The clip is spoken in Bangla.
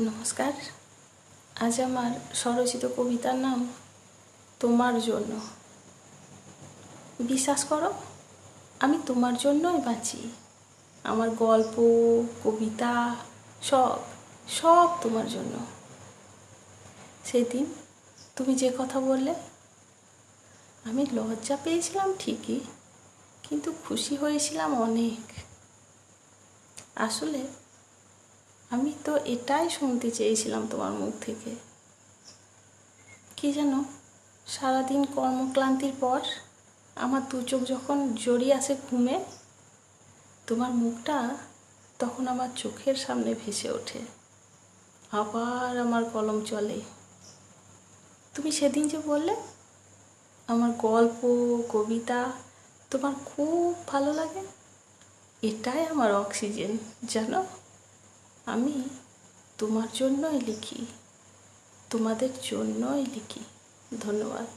নমস্কার। আজ আমার স্বরচিত কবিতার নাম তোমার জন্য। বিশ্বাস করো, আমি তোমার জন্যই বাঁচি। আমার গল্প, কবিতা সব সব তোমার জন্য। সেদিন তুমি যে কথা বললে, আমি লজ্জা পেয়েছিলাম ঠিকই, কিন্তু খুশি হয়েছিলাম অনেক। আসলে আমি তো এটাই শুনতে চেয়েছিলাম তোমার মুখ থেকে। কি যেন, সারাদিন কর্মক্লান্তির পর আমার দু চোখ যখন জড়িয়ে আসে ঘুমে, তোমার মুখটা তখন আমার চোখের সামনে ভেসে ওঠে। আবার আমার কলম চলে। তুমি সেদিন যে বললে আমার গল্প, কবিতা তোমার খুব ভালো লাগে, এটাই আমার অক্সিজেন জানো। আমি তোমার জন্যই লিখি, তোমাদের জন্যই লিখি। ধন্যবাদ।